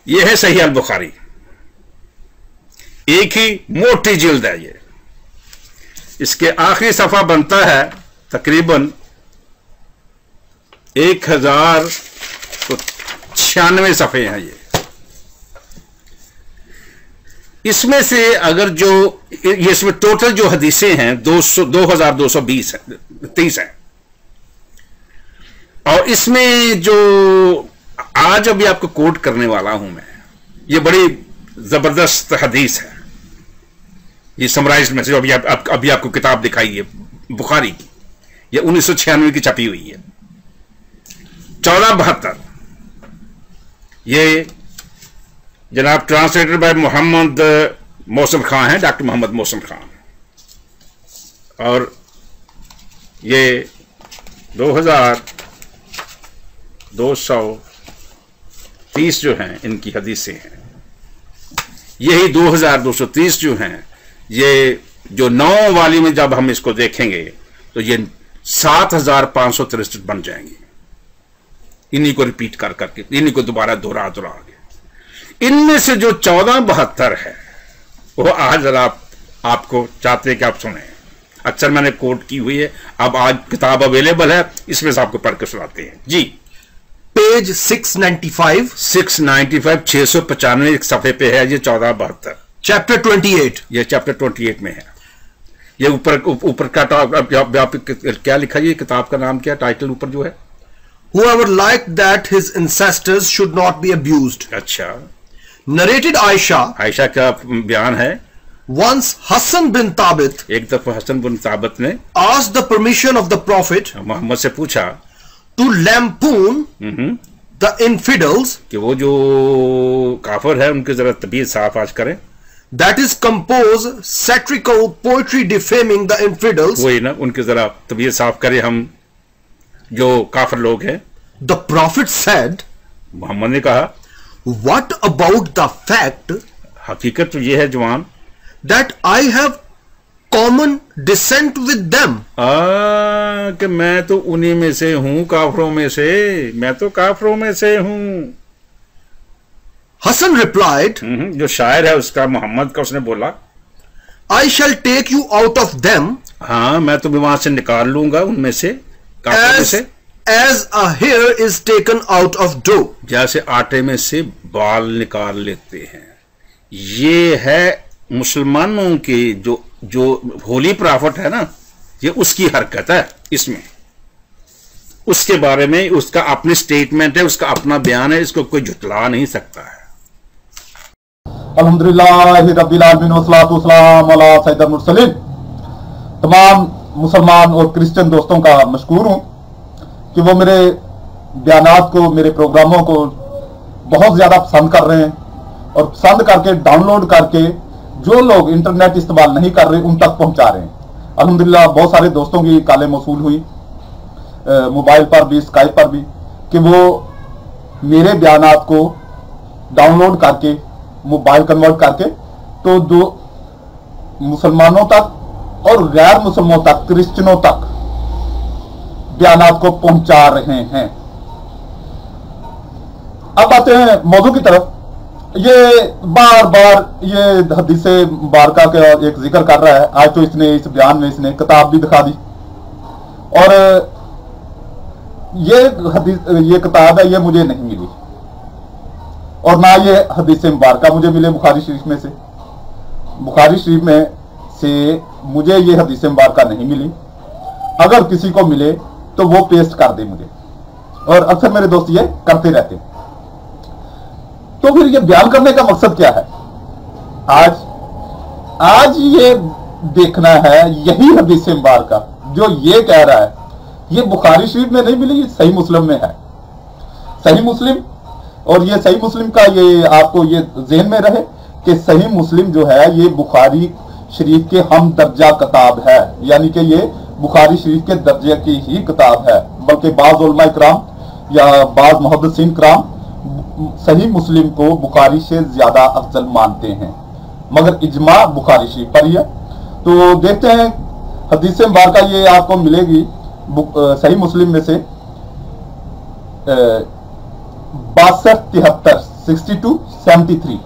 यह है सही अल बुखारी, एक ही मोटी जिल्द है ये। इसके आखिरी सफा बनता है तकरीबन 1096 सफ़े हैं ये। इसमें से अगर जो ये इसमें टोटल जो हदीसें हैं 2230 हैं, और इसमें जो आज अभी आपको कोट करने वाला हूं मैं, ये बड़ी जबरदस्त हदीस है। ये समराइज में से अभी आपको किताब दिखाई है बुखारी की, ये 1996 की छपी हुई है। 1472 ये जनाब ट्रांसलेटेड बाय मोहम्मद मौसम खान है, डॉक्टर मोहम्मद मौसम खान, और ये 2230 जो हैं इनकी हदीसें हैं। यही 2230 जो हैं, ये जो 9 वाली में जब हम इसको देखेंगे तो ये 7563 बन जाएंगे, इन्हीं को रिपीट कर करके, इन्हीं को दोबारा दोहरा के। इनमें से जो 1472 है वो आज जरा आपको चाहते हैं कि आप सुने। अक्सर मैंने कोट की हुई है, अब आज किताब अवेलेबल है, इसमें से आपको पढ़ के सुनाते हैं जी। पेज 695 695 सफे पे है ये 1472, चैप्टर 28। ये चैप्टर 28 में है। ये ऊपर का क्या लिखा है, ये किताब का नाम क्या, टाइटल ऊपर जो है, Whoever liked that his ancestors should not be abused. अच्छा। Narrated आयशा का बयान है, once Hassan bin Thabit, एक दफा हसन बिन ताबित ने asked the permission of the Prophet Mohammad से पूछा to lampoon the infidels, कि वो जो काफिर है उनकी जरा तबीयत साफ आज करें, that is compose satirical poetry defaming the infidels. वही ना, उनकी जरा तबीयत साफ करें हम जो काफिर लोग हैं। The Prophet said, मोहम्मद ने कहा, what about the fact हकीकत तो ये है जवान that I have common descent with them? कि मैं तो उन्हीं में से हूं, काफिरों में से, मैं तो काफिरों में से हूं। Hassan replied, जो शायर है उसका, मोहम्मद का, उसने बोला, I shall take you out of them, हाँ मैं तो वहां से निकाल लूंगा उनमें से, काफिरों में से, as a hair is taken out of dough. जैसे आटे में से बाल निकाल लेते हैं। ये है मुसलमानों के जो होली प्रॉफिट है ना, ये उसकी हरकत है इसमें, उसके बारे में उसका अपनी स्टेटमेंट है, उसका अपना बयान है, इसको कोई झुटला नहीं सकता है। अल्हम्दुलिल्लाह रब्बिल आलमीन वस्सलातु वस्सलाम अला सय्यिदिल मुरसलीन। तमाम मुसलमान और क्रिश्चियन दोस्तों का मशकूर हूं कि वो मेरे बयानात को, मेरे प्रोग्रामों को बहुत ज़्यादा पसंद कर रहे हैं, और पसंद करके डाउनलोड करके जो लोग इंटरनेट इस्तेमाल नहीं कर रहे उन तक पहुंचा रहे हैं। अल्हम्दुलिल्लाह बहुत सारे दोस्तों की कॉलें मौसूल हुई, मोबाइल पर भी, स्काइप पर भी, कि वो मेरे बयानात को डाउनलोड करके, मोबाइल कन्वर्ट करके, तो जो मुसलमानों तक और गैर मुसलमानों तक, क्रिश्चियनों तक बयानात को पहुंचा रहे हैं। अब आते हैं मौजू की तरफ। ये बार बार ये हदीसे मुबारका के एक जिक्र कर रहा है। आज तो इसने इस बयान में इसने किताब भी दिखा दी, और ये किताब है, ये मुझे नहीं मिली, और ना ये हदीसे मुबारका मुझे मिले बुखारी शरीफ में से। बुखारी शरीफ में से मुझे ये हदीसे मुबारका नहीं मिली। अगर किसी को मिले तो वो पेस्ट कर दे मुझे, और अक्सर मेरे दोस्त ये करते रहते हैं। तो फिर ये बयान करने का मकसद क्या है? आज ये देखना है, यही हदीस मुबारका जो ये कह रहा है, ये बुखारी शरीफ में नहीं मिली, ये सही मुस्लिम में है। सही मुस्लिम, और ये सही मुस्लिम का ये आपको ये ज़हन में रहे कि सही मुस्लिम जो है ये बुखारी शरीफ के हम दर्जा किताब है, यानी कि ये बुखारी शरीफ के दर्जे की ही किताब है। बल्कि बाज़ उलमा इकराम या बाज़ मुहद्दिसीन इकराम सही मुस्लिम को बुखारी से ज्यादा अफजल मानते हैं, मगर इजमा बुखारी शरीफ पर ही है। तो देखते हैं हदीस मुबारका, ये आपको मिलेगी सही मुस्लिम में से 6273 62, 73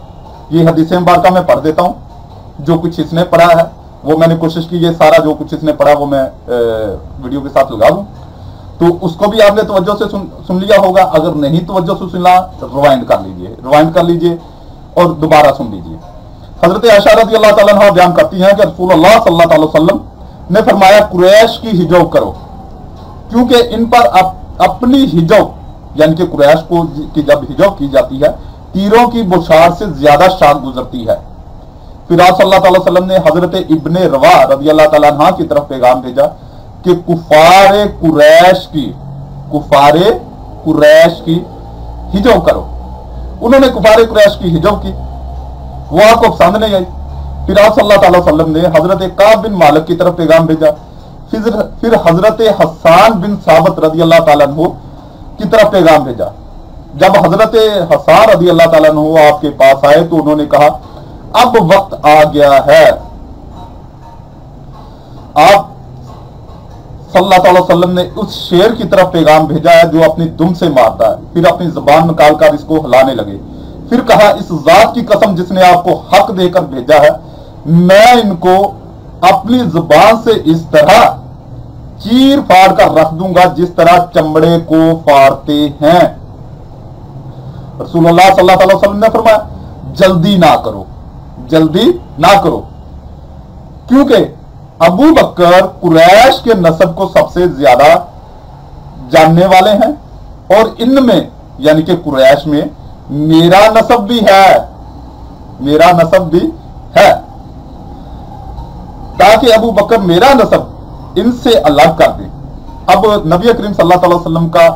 ये हदीसें मुबारका मैं पढ़ देता हूं। जो कुछ इसने पढ़ा है वो मैंने कोशिश की, ये सारा जो कुछ इसने पढ़ा वो मैं वीडियो के साथ लगा दूं, तो उसको भी आपने तवज्जो से सुन लिया होगा। अगर नहीं तवज्जो से सुना, रिवाइंड कर लीजिए और दोबारा सुन लीजिए। हजरत आयशा रज़ियल्लाहु ताला अन्हा बयान करती हैं कि रसूलुल्लाह सल्लल्लाहु अलैहि वसल्लम ने फरमाया, कुरैश की हिजब करो, क्योंकि इन पर अपनी हिजब यानी कि कुरैश को की जब हिजब की जाती है, तीरों की बौछार से ज्यादा शाख गुजरती है। फिर आप सल्लल्लाहु अलैहि वसल्लम ने हजरत इब्ने रवा रज़ियल्लाहु ताला अन्हा की तरफ पैगाम भेजा कि कुफारे कुरैश की हिजब करो। उन्होंने कुफारे कुरैश की हिजब की, वो आपको पसंद नहीं आई। फिर आप सल्लल्लाहु अलैहि वसल्लम ने हजरत काब बिन मालिक की तरफ पैगाम भेजा। फिर हजरत हसन बिन साबित रज़ियल्लाहु ताला अन्हु की तरफ पैगाम भेजा। जब हजरत हसन रज़ियल्लाहु ताला अन्हु आपके पास आए तो उन्होंने कहा, अब वक्त आ गया है। आप सल्लल्लाहु अलैहि वसल्लम ने उस शेर की तरफ पैगाम भेजा है जो अपनी दुम से मारता है। फिर अपनी जुबान निकालकर इसको हिलाने लगे। फिर कहा, इस जात की कसम जिसने आपको हक देकर भेजा है, मैं इनको अपनी जुबान से इस तरह चीर फाड़ कर रख दूंगा जिस तरह चमड़े को फाड़ते हैं। रसूलुल्लाह सल्लल्लाहु अलैहि वसल्लम ने फरमाया, जल्दी ना करो, क्योंकि अबू बकर कुरैश के नस्ब को सबसे ज्यादा जानने वाले हैं और इनमें यानी कि कुरैश में मेरा नस्ब भी है, ताकि अबू बकर मेरा नस्ब इनसे अलग कर दे। अब नबी करीम सल्लल्लाहु अलैहि वसल्लम का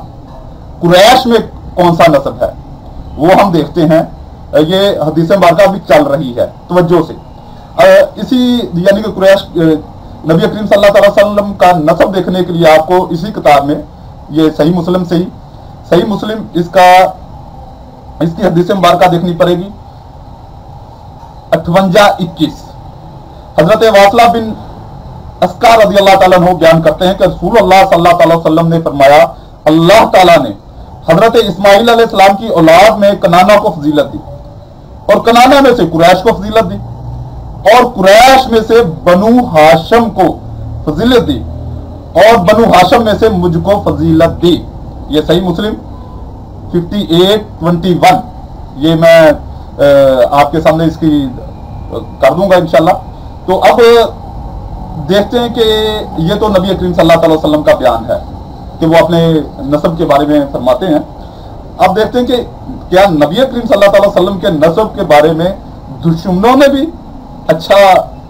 कुरैश में कौन सा नस्ब है वो हम देखते हैं। ये हदीस मुबारका भी चल रही है तवज्जो से। इसी यानी कि कुरैश नबी करीम सल्लल्लाहु अलैहि वसल्लम का नस्ब देखने के लिए आपको इसी किताब में ये सही मुस्लिम इसकी हदीस मुबारका देखनी पड़ेगी। 58-21 हजरत वासला बिन अस्का रज़ियल्लाहु ताला अन्हु बयान करते हैं कि रसूलुल्लाह सल्लल्लाहु अलैहि वसल्लम ने फरमाया, अल्लाह ताला ने हजरत इस्माइल अलैहिस्सलाम की औलाद में कनाना को फजीलत दी और कनाना में से कुरैश को फजीलत दी और कुरैश में से बनु हाशम को फजीलत दी और बनु हाशम में से मुझको फजीलत दी। ये सही मुस्लिम 58-21 ये मैं आपके सामने इसकी कर दूंगा इंशाल्लाह। तो अब देखते हैं कि ये तो नबी करीम सल्लल्लाहु अलैहि वसल्लम का बयान है कि वो अपने नस्ब के बारे में फरमाते हैं। अब देखते हैं कि क्या नबी करीम सल्लल्लाहु अलैहि वसल्लम के नस्ब के बारे में दुश्मनों ने भी अच्छा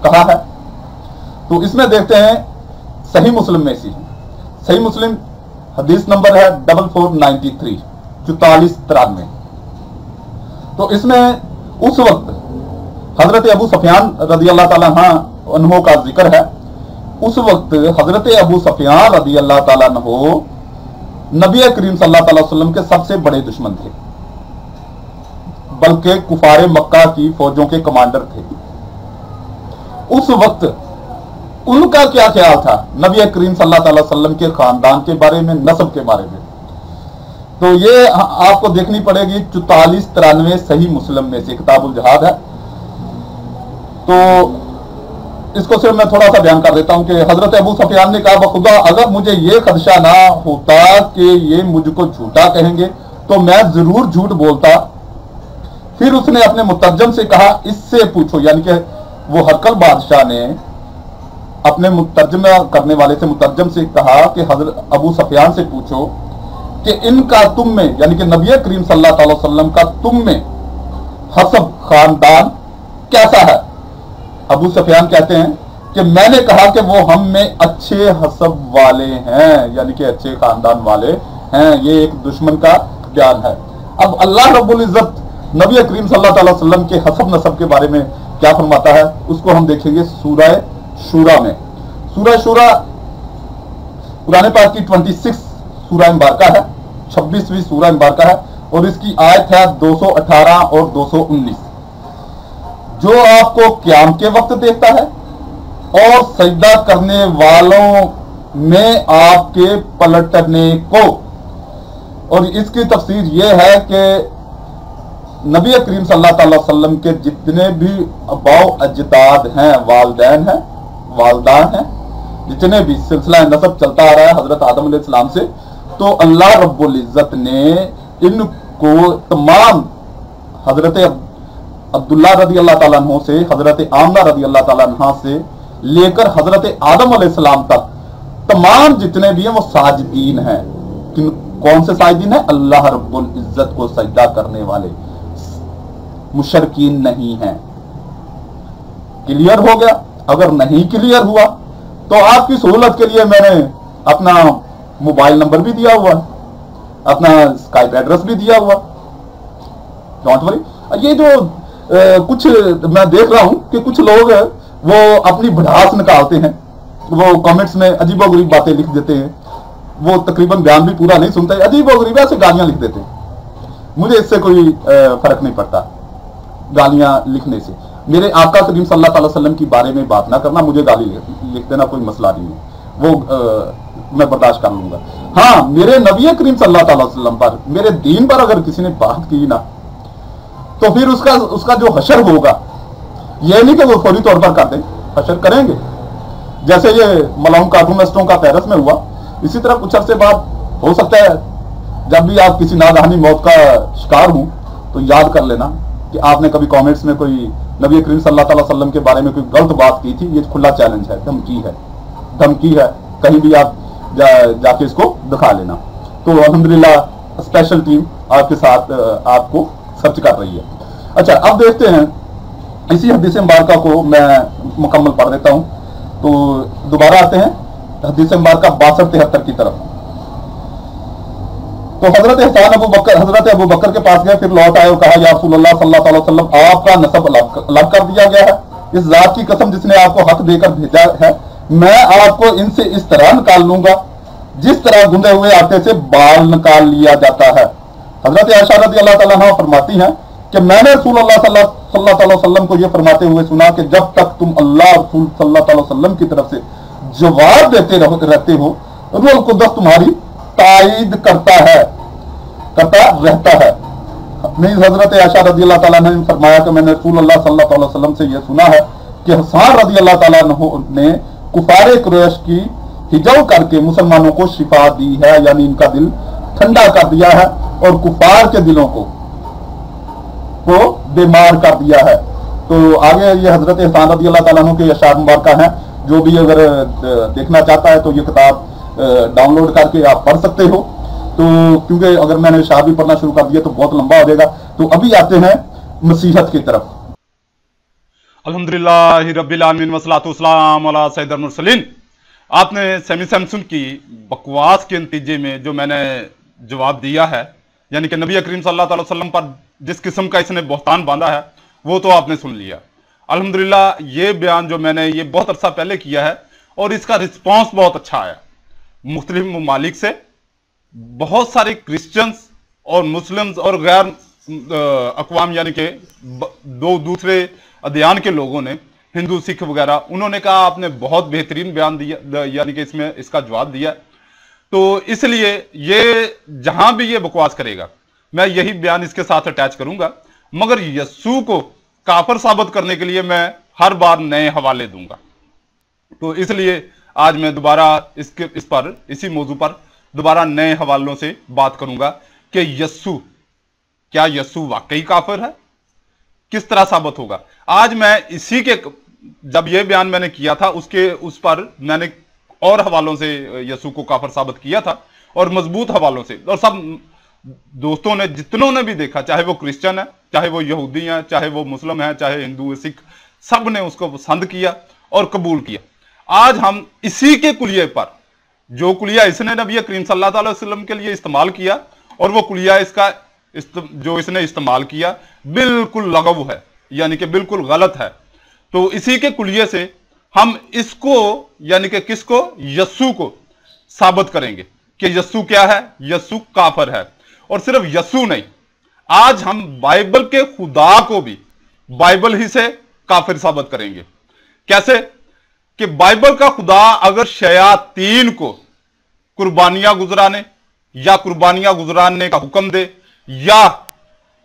कहा है। तो इसमें देखते हैं सही मुस्लिम में सही मुस्लिम हदीस नंबर है 4493 4493। तो इसमें उस वक्त हजरत अबू सुफियान रज़ियल्लाहु ताला अन्हु का जिक्र है। उस वक्त हजरत अबू सुफियान रज़ियल्लाहु ताला अन्हु नबी करीम सल्लल्लाहु अलैहि वसल्लम के सबसे बड़े दुश्मन थे, बल्कि कुफारे मक्का की फौजों के कमांडर थे। उस वक्त उनका क्या ख्याल था नबी करीम सल्लल्लाहु अलैहि वसल्लम के खानदान के बारे में, नस्ब के बारे में? तो ये आपको देखनी पड़ेगी 4493 सही मुस्लिम में से किताबुल जिहाद है। तो इसको सिर्फ मैं थोड़ा सा बयान कर देता हूं कि हजरत अबू सुफियान ने कहा, बखुदा अगर मुझे ये खदशा ना होता कि ये मुझको झूठा कहेंगे तो मैं जरूर झूठ बोलता। फिर उसने अपने मुतर्जम से कहा, इससे पूछो, यानी कि वो हरकल बादशाह ने अपने मुतर्जमा करने वाले से मुतर्जम से कहा कि हजरत अबू सुफियान से पूछो कि इनका तुम में यानी कि नबी करीम सल्लल्लाहु अलैहि वसल्लम का तुम में हसब खानदान कैसा है? अबू सुफियान कहते हैं कि मैंने कहा कि वो हम में अच्छे हसब वाले हैं, यानी कि अच्छे खानदान वाले हैं। ये एक दुश्मन का बयान है। अब अल्लाह रब्बुल इज्जत नबी करीम सल्लल्लाहु अलैहि वसल्लम के हसब नसब के बारे में क्या फरमाता है उसको हम देखेंगे सूरह शूरा में। सूरह शूरा कुरान पाक की 26 सूरह मुबारका है, 26वीं सूरह मुबारका है और इसकी आयत है 218 और 219। जो आपको क़याम के वक्त देखता है और सजदा करने वालों में आपके पलटने को। और इसकी तफसीर यह है कि नबी करीम सल्लल्लाहु अलैहि वसल्लम के जितने भी अबाव अजदाद हैं, वालदैन हैं, वालदान हैं, जितने भी सिलसिला नसब चलता आ रहा है हजरत आदम अलैहिस्सलाम से, तो अल्लाह रब्बुल इज्जत ने इनको तमाम हजरत अब्दुल्ला रदी अल्लाह ताला अन्हु से, हजरत आमना रदी अल्लाह ताला अन्हा से लेकर हजरत आदम अलैहिस्सलाम तक तमाम जितने भी हैं वो साजिदीन हैं। कौन से साजिदीन हैं? अल्लाह रब्बुल इज्जत को सजदा करने वाले, मुशरकीन नहीं हैं। क्लियर हो गया? अगर नहीं क्लियर हुआ तो आपकी सहूलत के लिए मैंने अपना मोबाइल नंबर भी दिया हुआ है, अपना स्काइप एड्रेस भी दिया हुआ। Don't worry. ये जो कुछ मैं देख रहा हूं कि कुछ लोग वो अपनी भड़ास निकालते हैं, वो कमेंट्स में अजीबोगरीब बातें लिख देते हैं, वो तकरीबन बयान भी पूरा नहीं सुनते, अजीबोगरीब ऐसे गालियां लिख देते हैं। मुझे इससे कोई फर्क नहीं पड़ता गालियां लिखने से। मेरे आका करीम सल्लल्लाहु अलैहि वसल्लम की बारे में बात ना करना, मुझे गाली लिख देना कोई मसला नहीं है, वो मैं बर्दाश्त कर लूंगा। हाँ, मेरे नबी करीम सल्लल्लाहु अलैहि वसल्लम पर, मेरे दीन पर अगर किसी ने बात की ना, तो फिर उसका जो हशर होगा, यह नहीं कि वो फौरी तौर पर कर दें, हशर करेंगे। जैसे ये मलाउम कार्टूनिस्टों का पेरिस में हुआ, इसी तरह कुछ अरसे बाद हो सकता है जब भी आप किसी नागहानी मौत का शिकार हो तो याद कर लेना कि आपने कभी कमेंट्स में कोई नबी करीम सल्लल्लाहु अलैहि वसल्लम के बारे में कोई गलत बात की थी। ये खुला चैलेंज है, धमकी है, कहीं भी आप जाके इसको दिखा लेना। तो अल्हम्दुलिल्लाह स्पेशल टीम आपके साथ आपको सर्च कर रही है। अच्छा, अब देखते हैं, इसी हदीस मुबारका को मैं मुकम्मल पढ़ देता हूं। तो दोबारा आते हैं हदीस मुबारका 62-73 की तरफ। तो हजरत अबू बकर के पास गए, फिर लौट आए और कहा, या रसूलुल्लाह सल्लल्लाहु अलैहि वसल्लम, आपका नसब अलग कर दिया गया है। इस जात की कसम जिसने आपको हक देकर भेजा है, मैं आपको इनसे इस तरह निकाल लूंगा जिस तरह गुंदे हुए आटे से बाल निकाल लिया जाता है। हजरत आयशा रज़ी अल्लाह ताला अन्हा फरमाती हैं कि मैंने रसूलुल्लाह सल्लल्लाहु अलैहि वसल्लम को यह फरमाते हुए सुना कि जब तक तुम अल्लाह रसूल सल्लल्लाहु अलैहि वसल्लम की तरफ से जवाब देते रहते हो, रूहुल कुद्दस तुम्हारी तायीद करता रहता है। नहीं, हजरत आयशा रज़ी अल्लाह ताला ने फरमाया कि मैंने रसूलुल्लाह सल्लल्लाहु अलैहि वसल्लम से यह सुना है कि हसन रज़ी अल्लाह ताला ने कुफारे कुरैश की हिजव करके मुसलमानों को शिफा दी है, यानी इनका दिल ठंडा कर दिया है और कुफार के दिलों को बीमार कर दिया है। तो आगे ये हजरत हसन रज़ी अल्लाह ताला के अशार मुबारका हैं, जो भी अगर देखना चाहता है तो ये किताब डाउनलोड करके आप पढ़ सकते हो। तो क्योंकि अगर मैंने शाह भी पढ़ना शुरू कर दिया तो बहुत लंबा हो जाएगा। तो अभी आते हैं मसीहत की तरफ। अल्हम्दुलिल्लाह रब्बिल आलमीन वस्सलातु वस्सलाम अला सय्यिदिल मुरसलीन। आपने सेमी सैमसन की बकवास के नतीजे में जो मैंने जवाब दिया है, यानी कि नबी करीम सल्लल्लाहु अलैहि वसल्लम पर जिस किस्म का इसने बहतान बांधा है, वो तो आपने सुन लिया। अल्हम्दुलिल्लाह ये बयान जो मैंने ये बहुत अरसा पहले किया है और इसका रिस्पॉन्स बहुत अच्छा आया। मुख्तलिफ ममालिक से बहुत सारे क्रिश्चियंस और मुस्लिम्स और गैर अकवाम यानी कि दो दूसरे अदयान के लोगों ने, हिंदू सिख वगैरह, उन्होंने कहा आपने बहुत बेहतरीन बयान दिया, यानी कि इसमें इसका जवाब दिया। तो इसलिए ये जहां भी ये बकवास करेगा मैं यही बयान इसके साथ अटैच करूंगा, मगर यस्सू को काफर साबित करने के लिए मैं हर बार नए हवाले दूंगा। तो इसलिए आज मैं दोबारा इसी मौजू पर दोबारा नए हवालों से बात करूंगा कि क्या यस्सू वाकई काफिर है, किस तरह साबित होगा। आज मैं इसी के, जब यह बयान मैंने किया था उस पर मैंने और हवालों से यस्सू को काफिर साबित किया था, और मजबूत हवालों से, और सब दोस्तों ने जितनों ने भी देखा, चाहे वो क्रिश्चियन है, चाहे वो यहूदी हैं, चाहे वो मुस्लिम है, चाहे हिंदू सिख, सब ने उसको पसंद किया और कबूल किया। आज हम इसी के कुलिये पर, जो कुलिया इसने नबी करीम सल्लल्लाहु अलैहि वसल्लम के लिए इस्तेमाल किया, और वो कुलिया जो इसने इस्तेमाल किया बिल्कुल लगव है, यानी कि बिल्कुल गलत है। तो इसी के कुलिये से हम इसको, यानी कि किसको, यस्सू को साबित करेंगे कि यस्सू क्या है, यस्सू काफिर है। और सिर्फ यस्सू नहीं, आज हम बाइबल के खुदा को भी बाइबल ही से काफिर साबित करेंगे। कैसे कि बाइबल का खुदा अगर शयातीन को कुर्बानियां गुजराने या कुर्बानियां गुजराने का हुक्म दे, या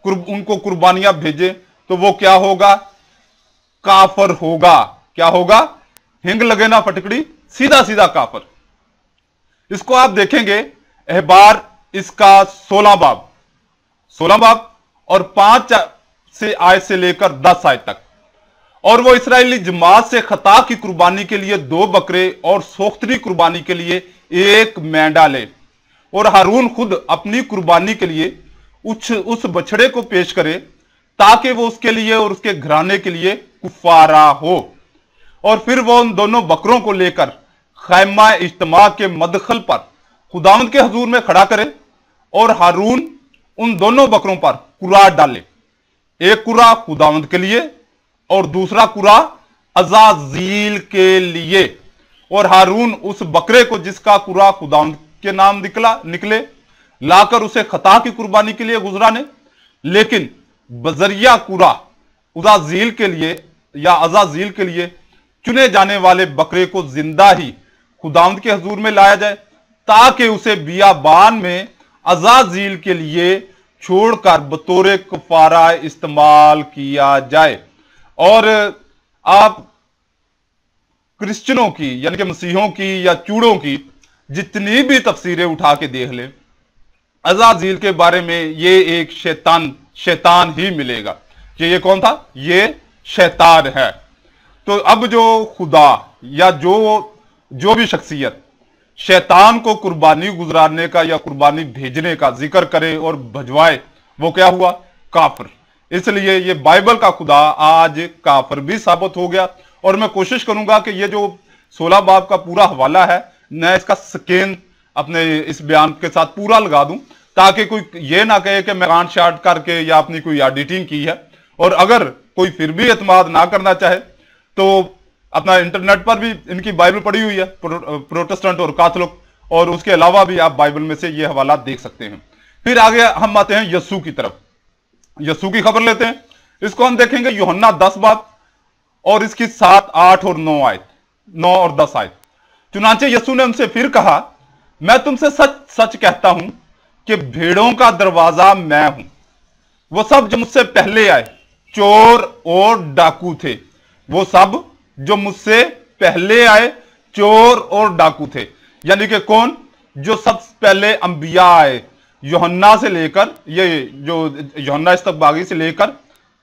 उनको कुर्बानियां भेजे तो वो क्या होगा? काफर होगा। क्या होगा? हिंग लगे ना फटकड़ी, सीधा सीधा काफर। इसको आप देखेंगे अहबार इसका 16 बाब और 5 से आयत से लेकर 10 आयत तक। और वो इस्राएली जमात से खता की कुर्बानी के लिए 2 बकरे और सोख्तरी कुर्बानी के लिए 1 मेंढा ले, और हारून खुद अपनी कुर्बानी के लिए उस बछड़े को पेश करे, ताकि वो उसके लिए और उसके घराने के लिए कुफारा हो। और फिर वो उन दोनों बकरों को लेकर खैमा इज्तिमा के मदखल पर खुदावंद के हजूर में खड़ा करे, और हारून उन दोनों बकरों पर कुरा डाले, एक कुरा खुदावंद के लिए और दूसरा कुरा अजाजील के लिए। और हारून उस बकरे को जिसका कुरा खुदावंद के नाम निकले लाकर उसे खता की कुर्बानी के लिए गुजराने, लेकिन बजरिया कुरा अजाजील के लिए चुने जाने वाले बकरे को जिंदा ही खुदावंद के हजूर में लाया जाए, ताकि उसे बियाबान में अजाजील के लिए छोड़कर बतौर कफारा इस्तेमाल किया जाए। और आप क्रिश्चियनों की यानी कि मसीहों की या चूड़ों की जितनी भी तफसीरें उठा के देख ले, अजाजील के बारे में ये एक शैतान ही मिलेगा कि ये कौन था? ये शैतान है। तो अब जो खुदा या जो भी शख्सियत शैतान को कुर्बानी गुजराने का या कुर्बानी भेजने का जिक्र करे और भजवाए, वो क्या हुआ? काफिर। इसलिए ये बाइबल का खुदा आज काफिर भी साबित हो गया। और मैं कोशिश करूंगा कि ये जो 16 बाब का पूरा हवाला है, मैं इसका स्कैन अपने इस बयान के साथ पूरा लगा दूं, ताकि कोई ये ना कहे कि मैं कांट शार्ट करके या अपनी कोई एडिटिंग की है। और अगर कोई फिर भी एतमाद ना करना चाहे तो अपना इंटरनेट पर भी इनकी बाइबल पड़ी हुई है, प्रोटेस्टेंट और कैथोलिक, और उसके अलावा भी आप बाइबल में से ये हवाला देख सकते हैं। फिर आगे हम आते हैं यस्सू की तरफ। यस्सू की खबर लेते हैं। इसको हम देखेंगे यूहन्ना 10 बाब और इसकी 7, 8 और 9 आयत, 9 और 10 आयत। चुनांचे यस्सू ने उनसे फिर कहा, मैं तुमसे सच सच कहता हूं कि भेड़ों का दरवाजा मैं हूं। वो सब जो मुझसे पहले आए चोर और डाकू थे। वो सब जो मुझसे पहले आए चोर और डाकू थे। यानी कि कौन? जो सबसे पहले अंबिया आए, यूहन्ना से लेकर, ये जो यूहन्ना इस्तकबागी से लेकर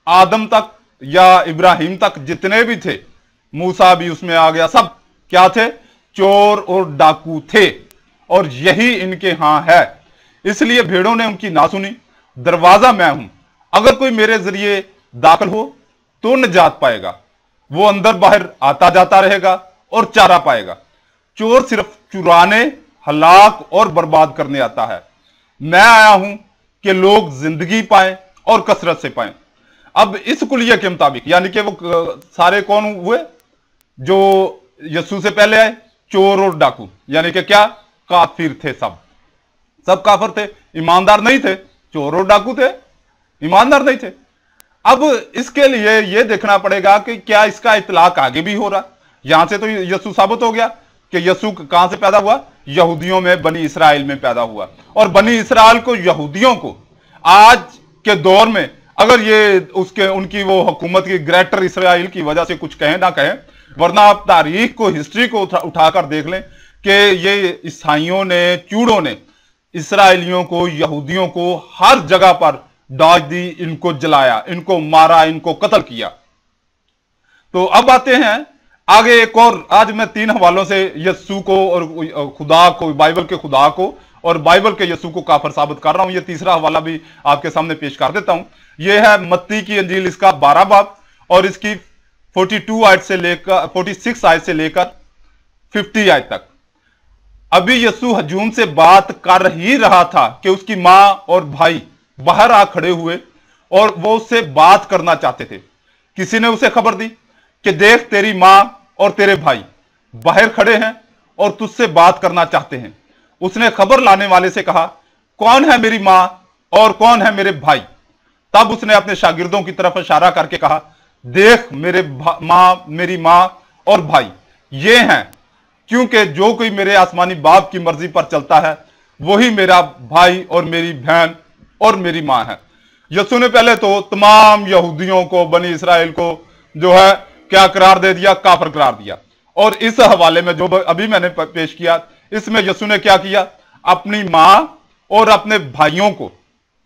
आदम तक या इब्राहिम तक जितने भी थे, मूसा भी उसमें आ गया, सब क्या थे? चोर और डाकू थे। और यही इनके यहां है। इसलिए भेड़ों ने उनकी ना सुनी। दरवाजा मैं हूं, अगर कोई मेरे जरिए दाखिल हो तो निजात पाएगा। वो अंदर बाहर आता जाता रहेगा और चारा पाएगा। चोर सिर्फ चुराने, हलाक और बर्बाद करने आता है। मैं आया हूं कि लोग जिंदगी पाएं और कसरत से पाएं। अब इस कुलिया के मुताबिक, यानी कि वो सारे कौन हुए? जो यस्सू से पहले आए चोर और डाकू, यानी कि क्या? काफिर थे। सब काफिर थे, ईमानदार नहीं थे। चोर और डाकू थे, ईमानदार नहीं थे। अब इसके लिए यह देखना पड़ेगा कि क्या इसका इतलाक आगे भी हो रहा। यहां से तो यस्सू साबित हो गया कि यस्सू कहां से पैदा हुआ? यहूदियों में, बनी इसराइल में पैदा हुआ। और बनी इसराइल को, यहूदियों को आज के दौर में अगर ये उनकी वो हुकूमत की ग्रेटर इसराइल की वजह से कुछ कहें ना कहें, वरना आप तारीख को, हिस्ट्री को उठाकर देख लें कि ये ईसाइयों ने, चूड़ों ने इसराइलियों को, यहूदियों को हर जगह पर दाग दी, इनको जलाया, इनको मारा, इनको कत्ल किया। तो अब आते हैं आगे एक और। आज मैं 3 हवालों से यस्सू को और खुदा को, बाइबल के खुदा को और बाइबल के यस्सू को काफिर साबित कर रहा हूं। ये तीसरा हवाला भी आपके सामने पेश कर देता हूं। यह है मत्ती की अंजील, इसका 12 बाब और इसकी 42 आयत से लेकर 46 आयत से लेकर 50 आयत तक। अभी यस्सू हजूम से बात कर ही रहा था कि उसकी मां और भाई बाहर आ खड़े हुए और वो उससे बात करना चाहते थे। किसी ने उसे खबर दी कि देख, तेरी मां और तेरे भाई बाहर खड़े हैं और तुझसे बात करना चाहते हैं। उसने खबर लाने वाले से कहा, कौन है मेरी मां और कौन है मेरे भाई? तब उसने अपने शागिर्दों की तरफ इशारा करके कहा, देख, मेरी मां और भाई ये हैं, क्योंकि जो कोई मेरे आसमानी बाप की मर्जी पर चलता है वही मेरा भाई और मेरी बहन और मेरी मां है। यीशु ने पहले तो तमाम यहूदियों को, बनी इसराइल को जो है क्या करार दे दिया? काफिर करार दिया। और इस हवाले में जो अभी मैंने पेश किया, इसमें यीशु ने क्या किया? अपनी मां और अपने भाइयों को,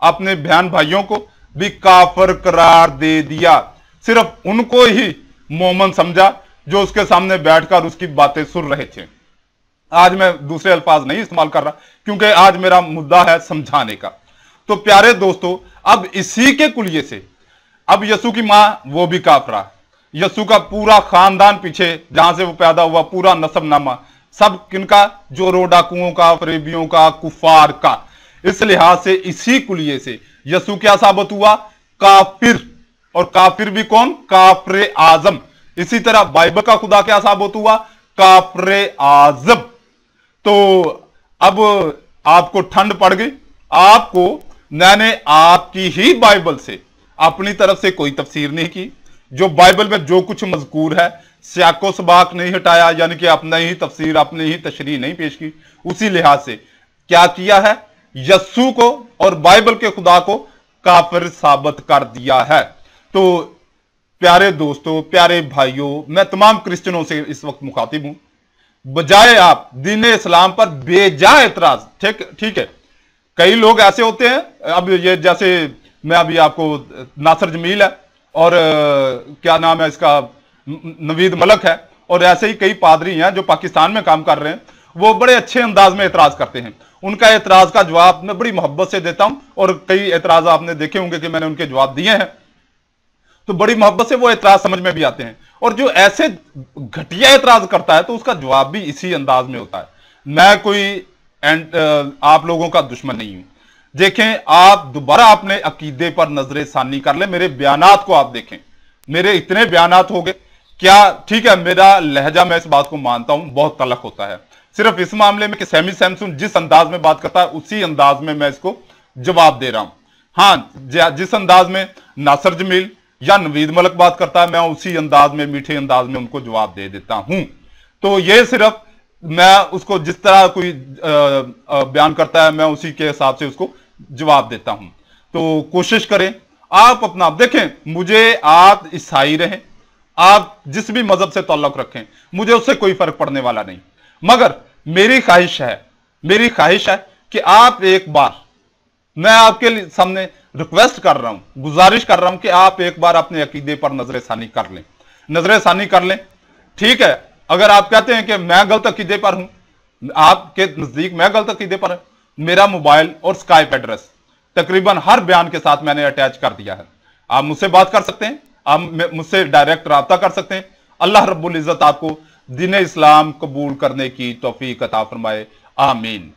अपने बहन भाइयों को भी काफिर करार दे दिया। सिर्फ उनको ही मोमन समझा जो उसके सामने बैठकर उसकी बातें सुन रहे थे। आज मैं दूसरे अल्फाज नहीं इस्तेमाल कर रहा, क्योंकि आज मेरा मुद्दा है समझाने का। तो प्यारे दोस्तों, अब इसी के कुलिये से अब यीशु की मां वो भी काफरा, यीशु का पूरा खानदान पीछे जहां से वो पैदा हुआ, पूरा नसबनामा सब किनका? जोरो डाकुओं का, फरेबियों का, कुफार का। इस लिहाज से इसी कुलिये से यीशु क्या साबित हुआ? काफिर। और काफिर भी कौन? काफिर आजम। इसी तरह बाइबल का खुदा क्या साबित हुआ? काफिर आजम। तो अब आपको ठंड पड़ गई, आपको मैंने आपकी ही बाइबल से अपनी तरफ से कोई तफसीर नहीं की। जो बाइबल में जो कुछ मजकूर है, सियाको सबाक नहीं हटाया, यानी कि अपना ही तफसीर, अपनी ही तशरीह नहीं पेश की। उसी लिहाज से क्या किया है? यस्सु को और बाइबल के खुदा को काफिर साबित कर दिया है। तो प्यारे दोस्तों, प्यारे भाइयों, मैं तमाम क्रिश्चियनों से इस वक्त मुखातिब हूं, बजाय आप दीन इस्लाम पर बेजा एतराज, ठीक है, कई लोग ऐसे होते हैं, अब ये जैसे मैं अभी आपको नासिर जमील है और क्या नाम है इसका, नवीद मलक है, और ऐसे ही कई पादरी हैं जो पाकिस्तान में काम कर रहे हैं, वो बड़े अच्छे अंदाज में एतराज करते हैं। उनका एतराज का जवाब मैं बड़ी मोहब्बत से देता हूं, और कई एतराज आपने देखे होंगे कि मैंने उनके जवाब दिए हैं, तो बड़ी मोहब्बत से वो एतराज समझ में भी आते हैं। और जो ऐसे घटिया एतराज करता है तो उसका जवाब भी इसी अंदाज में होता है। मैं कोई आप लोगों का दुश्मन नहीं हूं। देखें, आप दोबारा अपने अकीदे पर नजर सानी कर ले, मेरे बयानात को आप देखें, मेरे इतने बयानात हो गए क्या? ठीक है, मेरा लहजा, मैं इस बात को मानता हूं, बहुत तलख होता है। सिर्फ इस मामले में कि सैमी सैमसन जिस अंदाज में बात करता है उसी अंदाज में मैं इसको जवाब दे रहा हूं। हां, जिस अंदाज में नासिर जमील या नवीद मलक बात करता है, मैं उसी अंदाज में, मीठे अंदाज में उनको जवाब दे देता हूं। तो ये सिर्फ मैं उसको जिस तरह कोई बयान करता है, मैं उसी के हिसाब से उसको जवाब देता हूं। तो कोशिश करें आप अपना, देखें, मुझे आप ईसाई रहें, आप जिस भी मजहब से ताल्लुक रखें, मुझे उससे कोई फर्क पड़ने वाला नहीं, मगर मेरी ख्वाहिश है कि आप एक बार, मैं आपके सामने रिक्वेस्ट कर रहा हूं, गुजारिश कर रहा हूं कि आप एक बार अपने अकीदे पर नजरसानी कर लें। ठीक है, अगर आप कहते हैं कि मैं गलत अकीदे पर हूं, आपके नजदीक मैं गलत अकीदे पर, मेरा मोबाइल और स्काइप एड्रेस तकरीबन हर बयान के साथ मैंने अटैच कर दिया है। आप मुझसे बात कर सकते हैं, आप मुझसे डायरेक्ट राब्ता कर सकते हैं। अल्लाह रब्बुल इज्जत आपको दीन इस्लाम कबूल करने की तौफीक अता फरमाए। आमीन।